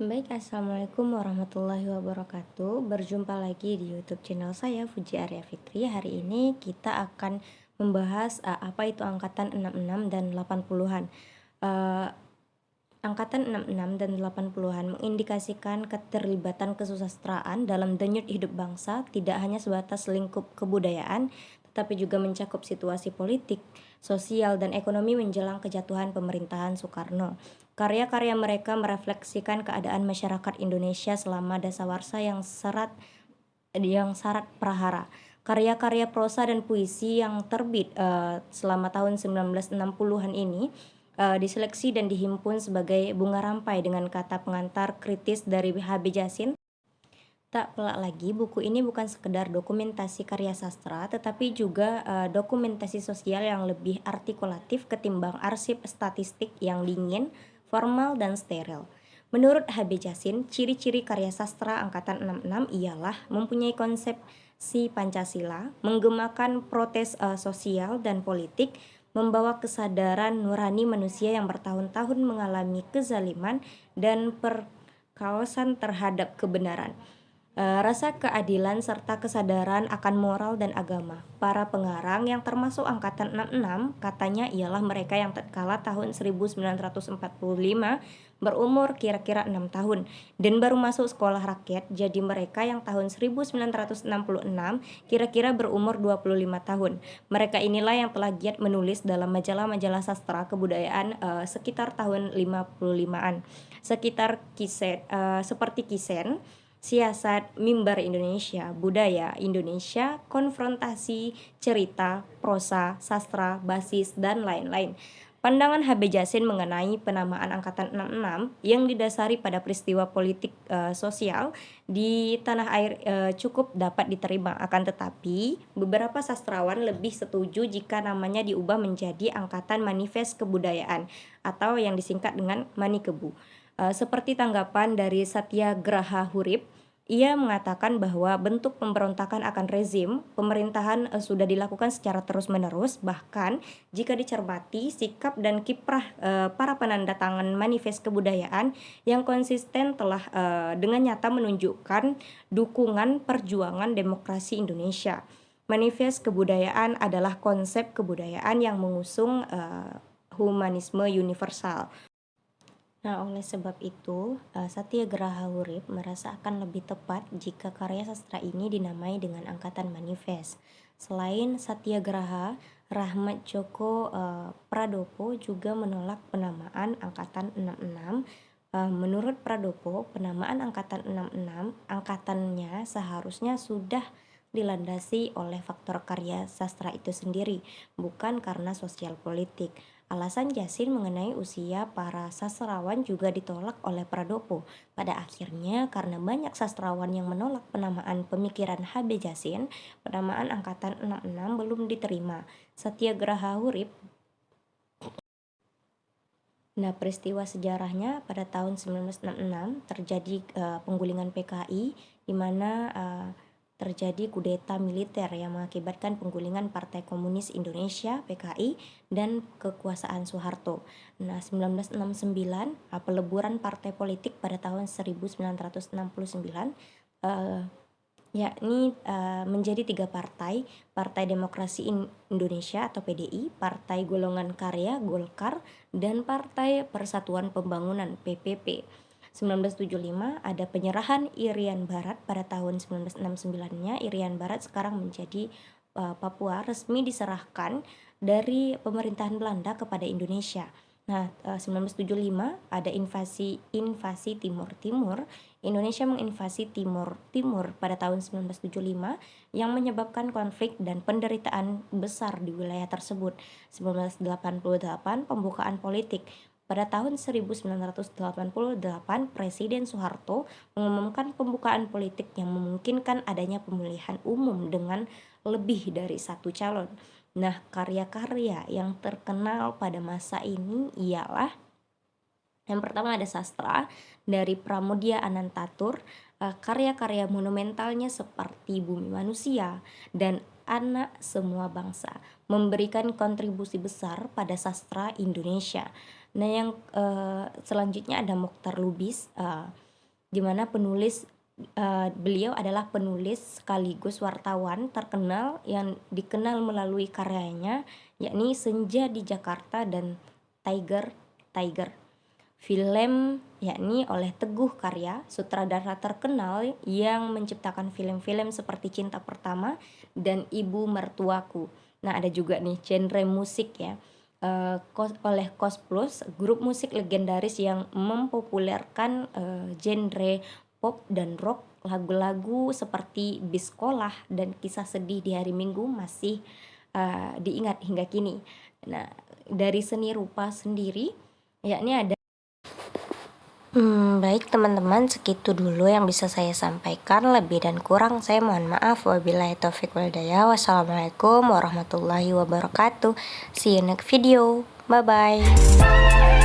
Baik, Assalamualaikum warahmatullahi wabarakatuh. Berjumpa lagi di YouTube channel saya, Fuji Arya Fitri. Hari ini kita akan membahas apa itu angkatan 66 dan 80-an. Eh, Angkatan 66 dan 80-an mengindikasikan keterlibatan kesusastraan dalam denyut hidup bangsa, tidak hanya sebatas lingkup kebudayaan, tetapi juga mencakup situasi politik, sosial, dan ekonomi menjelang kejatuhan pemerintahan Soekarno. Karya-karya mereka merefleksikan keadaan masyarakat Indonesia selama dasawarsa yang syarat prahara. Karya-karya prosa dan puisi yang terbit selama tahun 1960-an ini diseleksi dan dihimpun sebagai bunga rampai dengan kata pengantar kritis dari HB Jasin. Tak pelak lagi, buku ini bukan sekedar dokumentasi karya sastra, tetapi juga dokumentasi sosial yang lebih artikulatif ketimbang arsip statistik yang dingin, formal, dan steril. Menurut HB Jasin, ciri-ciri karya sastra angkatan 66 ialah mempunyai konsepsi Pancasila, menggemakan protes sosial dan politik, membawa kesadaran nurani manusia yang bertahun-tahun mengalami kezaliman dan perkawasan terhadap kebenaran, rasa keadilan serta kesadaran akan moral dan agama. Para pengarang yang termasuk angkatan 66 katanya ialah mereka yang tatkala tahun 1945 berumur kira-kira 6 tahun dan baru masuk sekolah rakyat, jadi mereka yang tahun 1966 kira-kira berumur 25 tahun. Mereka inilah yang telah giat menulis dalam majalah-majalah sastra kebudayaan sekitar tahun 55-an. Seperti Kisen, Siasat Mimbar Indonesia, Budaya Indonesia, Konfrontasi, Cerita, Prosa, Sastra, Basis, dan lain-lain. Pandangan HB Jasin mengenai penamaan angkatan 66 yang didasari pada peristiwa politik sosial di tanah air cukup dapat diterima. Akan tetapi, beberapa sastrawan lebih setuju jika namanya diubah menjadi Angkatan Manifest Kebudayaan atau yang disingkat dengan Manikebu. Seperti tanggapan dari Satyagraha Hurip, ia mengatakan bahwa bentuk pemberontakan akan rezim pemerintahan sudah dilakukan secara terus-menerus. Bahkan jika dicermati sikap dan kiprah para penanda tangan manifest kebudayaan yang konsisten telah dengan nyata menunjukkan dukungan perjuangan demokrasi Indonesia. Manifest kebudayaan adalah konsep kebudayaan yang mengusung humanisme universal. Nah, oleh sebab itu, Satyagraha Hurip merasa akan lebih tepat jika karya sastra ini dinamai dengan Angkatan Manifest. Selain Satyagraha, Rahmat Djoko Pradopo juga menolak penamaan Angkatan 66. Menurut Pradopo, penamaan Angkatan 66 angkatannya seharusnya sudah dilandasi oleh faktor karya sastra itu sendiri, bukan karena sosial politik. Alasan Jasin mengenai usia para sastrawan juga ditolak oleh Pradopo. Pada akhirnya, karena banyak sastrawan yang menolak penamaan pemikiran HB Jasin, penamaan Angkatan 66 belum diterima. Satyagraha Hurip. Nah, peristiwa sejarahnya pada tahun 1966 terjadi penggulingan PKI, di mana terjadi kudeta militer yang mengakibatkan penggulingan Partai Komunis Indonesia (PKI) dan kekuasaan Soeharto. Nah, 1969 peleburan partai politik pada tahun 1969 yakni menjadi 3 partai: Partai Demokrasi Indonesia atau PDI, Partai Golongan Karya Golkar, dan Partai Persatuan Pembangunan PPP. 1975 ada penyerahan Irian Barat pada tahun 1969-nya. Irian Barat sekarang menjadi Papua, resmi diserahkan dari pemerintahan Belanda kepada Indonesia. Nah, 1975 ada invasi Timur Timur. Indonesia menginvasi Timur Timur pada tahun 1975 yang menyebabkan konflik dan penderitaan besar di wilayah tersebut. 1988 pembukaan politik. Pada tahun 1988, Presiden Soeharto mengumumkan pembukaan politik yang memungkinkan adanya pemilihan umum dengan lebih dari satu calon. Nah, karya-karya yang terkenal pada masa ini ialah yang pertama ada sastra dari Pramudia Anantatur, karya-karya monumentalnya seperti Bumi Manusia dan Anak Semua Bangsa memberikan kontribusi besar pada sastra Indonesia. Nah, yang selanjutnya ada Mokhtar Lubis, di mana beliau adalah penulis sekaligus wartawan terkenal yang dikenal melalui karyanya, yakni Senja di Jakarta dan Tiger. Film yakni oleh Teguh Karya, sutradara terkenal yang menciptakan film-film seperti Cinta Pertama dan Ibu Mertuaku. Nah, ada juga nih genre musik ya, oleh Koes Plus, grup musik legendaris yang mempopulerkan genre pop dan rock. Lagu-lagu seperti Bis Sekolah dan Kisah Sedih di Hari Minggu masih diingat hingga kini. Nah, dari seni rupa sendiri yakni ada baik teman-teman, segitu dulu yang bisa saya sampaikan. Lebih dan kurang saya mohon maaf. Wabillahi taufiq wal hidayah. Wassalamualaikum warahmatullahi wabarakatuh. See you next video. Bye bye.